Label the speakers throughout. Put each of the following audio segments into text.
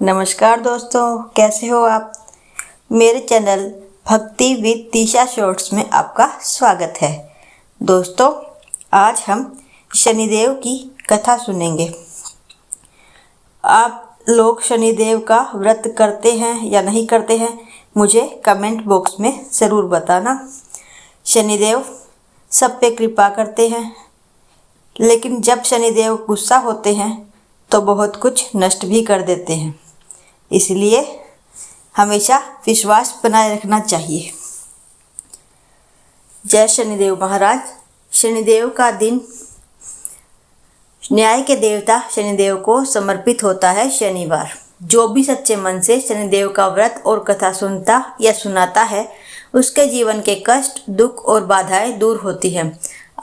Speaker 1: नमस्कार दोस्तों, कैसे हो आप। मेरे चैनल भक्ति विद तीशा शॉर्ट्स में आपका स्वागत है। दोस्तों, आज हम शनिदेव की कथा सुनेंगे। आप लोग शनिदेव का व्रत करते हैं या नहीं करते हैं, मुझे कमेंट बॉक्स में ज़रूर बताना। शनिदेव सब पे कृपा करते हैं, लेकिन जब शनिदेव गुस्सा होते हैं तो बहुत कुछ नष्ट भी कर देते हैं। इसलिए हमेशा विश्वास बनाए रखना चाहिए। जय शनिदेव महाराज। शनिदेव का दिन न्याय के देवता शनिदेव को समर्पित होता है। शनिवार जो भी सच्चे मन से शनिदेव का व्रत और कथा सुनता या सुनाता है, उसके जीवन के कष्ट, दुख और बाधाएं दूर होती हैं।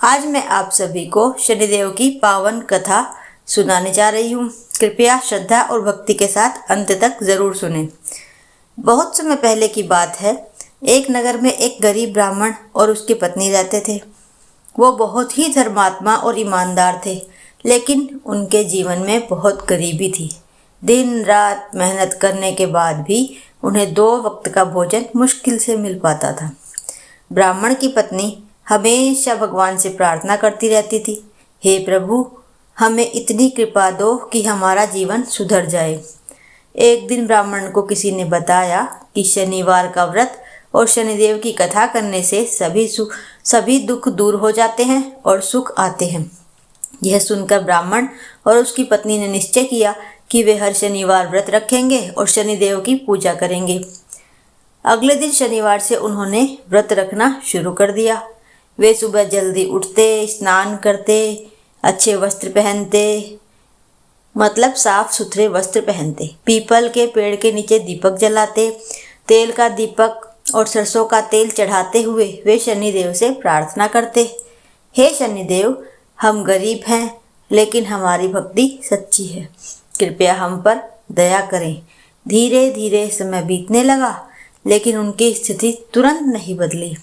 Speaker 1: आज मैं आप सभी को शनिदेव की पावन कथा सुनाने जा रही हूँ। कृपया श्रद्धा और भक्ति के साथ अंत तक जरूर सुनें। बहुत समय पहले की बात है। एक नगर में एक गरीब ब्राह्मण और उसकी पत्नी रहते थे। वो बहुत ही धर्मात्मा और ईमानदार थे, लेकिन उनके जीवन में बहुत गरीबी थी। दिन रात मेहनत करने के बाद भी उन्हें 2 वक्त का भोजन मुश्किल से मिल पाता था। ब्राह्मण की पत्नी हमेशा भगवान से प्रार्थना करती रहती थी, हे प्रभु, हमें इतनी कृपा दो कि हमारा जीवन सुधर जाए। एक दिन ब्राह्मण को किसी ने बताया कि शनिवार का व्रत और शनिदेव की कथा करने से सभी दुख दूर हो जाते हैं और सुख आते हैं। यह सुनकर ब्राह्मण और उसकी पत्नी ने निश्चय किया कि वे हर शनिवार व्रत रखेंगे और शनिदेव की पूजा करेंगे। अगले दिन शनिवार से उन्होंने व्रत रखना शुरू कर दिया। वे सुबह जल्दी उठते, स्नान करते, अच्छे वस्त्र पहनते, मतलब साफ सुथरे वस्त्र पहनते, पीपल के पेड़ के नीचे दीपक जलाते, तेल का दीपक और सरसों का तेल चढ़ाते हुए वे शनिदेव से प्रार्थना करते, हे शनिदेव, हम गरीब हैं लेकिन हमारी भक्ति सच्ची है, कृपया हम पर दया करें। धीरे धीरे समय बीतने लगा, लेकिन उनकी स्थिति तुरंत नहीं बदली।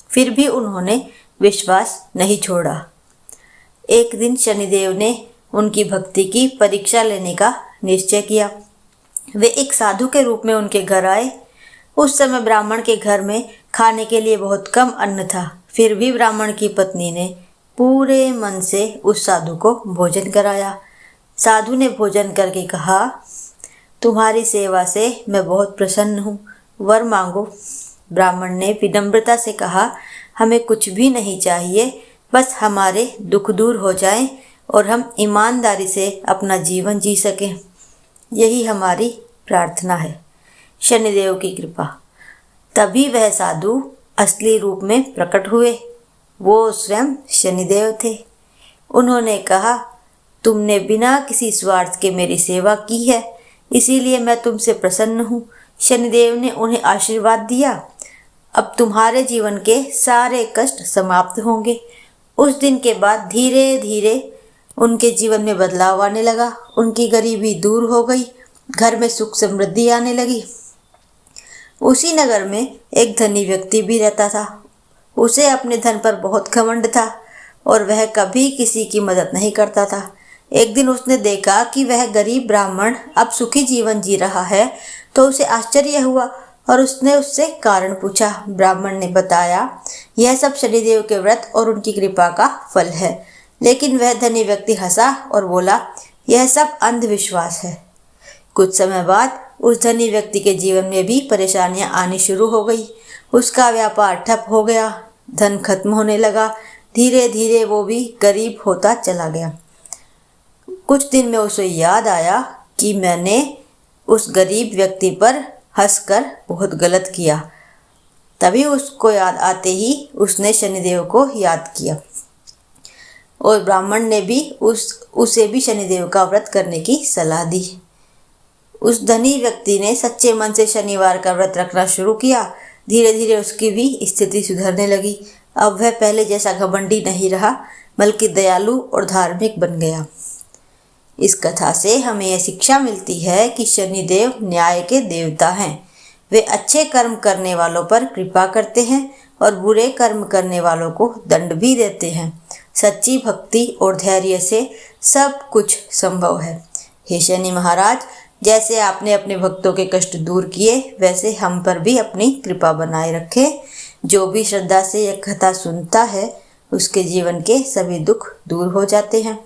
Speaker 1: फिर भी उन्होंने विश्वास नहीं छोड़ा। एक दिन शनिदेव ने उनकी भक्ति की परीक्षा लेने का निश्चय किया। वे एक साधु के रूप में उनके घर आए। उस समय ब्राह्मण के घर में खाने के लिए बहुत कम अन्न था। फिर भी ब्राह्मण की पत्नी ने पूरे मन से उस साधु को भोजन कराया। साधु ने भोजन करके कहा, तुम्हारी सेवा से मैं बहुत प्रसन्न हूँ, वर मांगो। ब्राह्मण ने विनम्रता से कहा, हमें कुछ भी नहीं चाहिए, बस हमारे दुख दूर हो जाएं और हम ईमानदारी से अपना जीवन जी सकें, यही हमारी प्रार्थना है। शनिदेव की कृपा। तभी वह साधु असली रूप में प्रकट हुए। वो स्वयं शनिदेव थे। उन्होंने कहा, तुमने बिना किसी स्वार्थ के मेरी सेवा की है, इसीलिए मैं तुमसे प्रसन्न हूँ। शनिदेव ने उन्हें आशीर्वाद दिया, अब तुम्हारे जीवन के सारे कष्ट समाप्त होंगे। उस दिन के बाद धीरे धीरे उनके जीवन में बदलाव आने लगा। उनकी गरीबी दूर हो गई, घर में सुख समृद्धि आने लगी। उसी नगर में एक धनी व्यक्ति भी रहता था। उसे अपने धन पर बहुत घमंड था और वह कभी किसी की मदद नहीं करता था। एक दिन उसने देखा कि वह गरीब ब्राह्मण अब सुखी जीवन जी रहा है, तो उसे आश्चर्य हुआ और उसने उससे कारण पूछा। ब्राह्मण ने बताया, यह सब शनिदेव के व्रत और उनकी कृपा का फल है। लेकिन वह धनी व्यक्ति हंसा और बोला, यह सब अंधविश्वास है। कुछ समय बाद उस धनी व्यक्ति के जीवन में भी परेशानियां आनी शुरू हो गई। उसका व्यापार ठप हो गया, धन खत्म होने लगा। धीरे धीरे वो भी गरीब होता चला गया। कुछ दिन में उसे याद आया कि मैंने उस गरीब व्यक्ति पर हंसकर बहुत गलत किया। तभी उसको याद आते ही उसने शनिदेव को याद किया और ब्राह्मण ने भी उसे भी शनिदेव का व्रत करने की सलाह दी। उस धनी व्यक्ति ने सच्चे मन से शनिवार का व्रत रखना शुरू किया। धीरे धीरे उसकी भी स्थिति सुधरने लगी। अब वह पहले जैसा घमंडी नहीं रहा, बल्कि दयालु और धार्मिक बन गया। इस कथा से हमें यह शिक्षा मिलती है कि शनिदेव न्याय के देवता हैं। वे अच्छे कर्म करने वालों पर कृपा करते हैं और बुरे कर्म करने वालों को दंड भी देते हैं। सच्ची भक्ति और धैर्य से सब कुछ संभव है। हे शनि महाराज, जैसे आपने अपने भक्तों के कष्ट दूर किए, वैसे हम पर भी अपनी कृपा बनाए रखे। जो भी श्रद्धा से यह कथा सुनता है, उसके जीवन के सभी दुख दूर हो जाते हैं।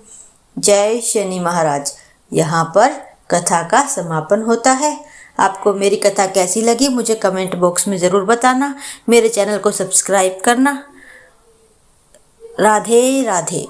Speaker 1: जय शनि महाराज। यहाँ पर कथा का समापन होता है। आपको मेरी कथा कैसी लगी मुझे कमेंट बॉक्स में ज़रूर बताना। मेरे चैनल को सब्सक्राइब करना। राधे राधे।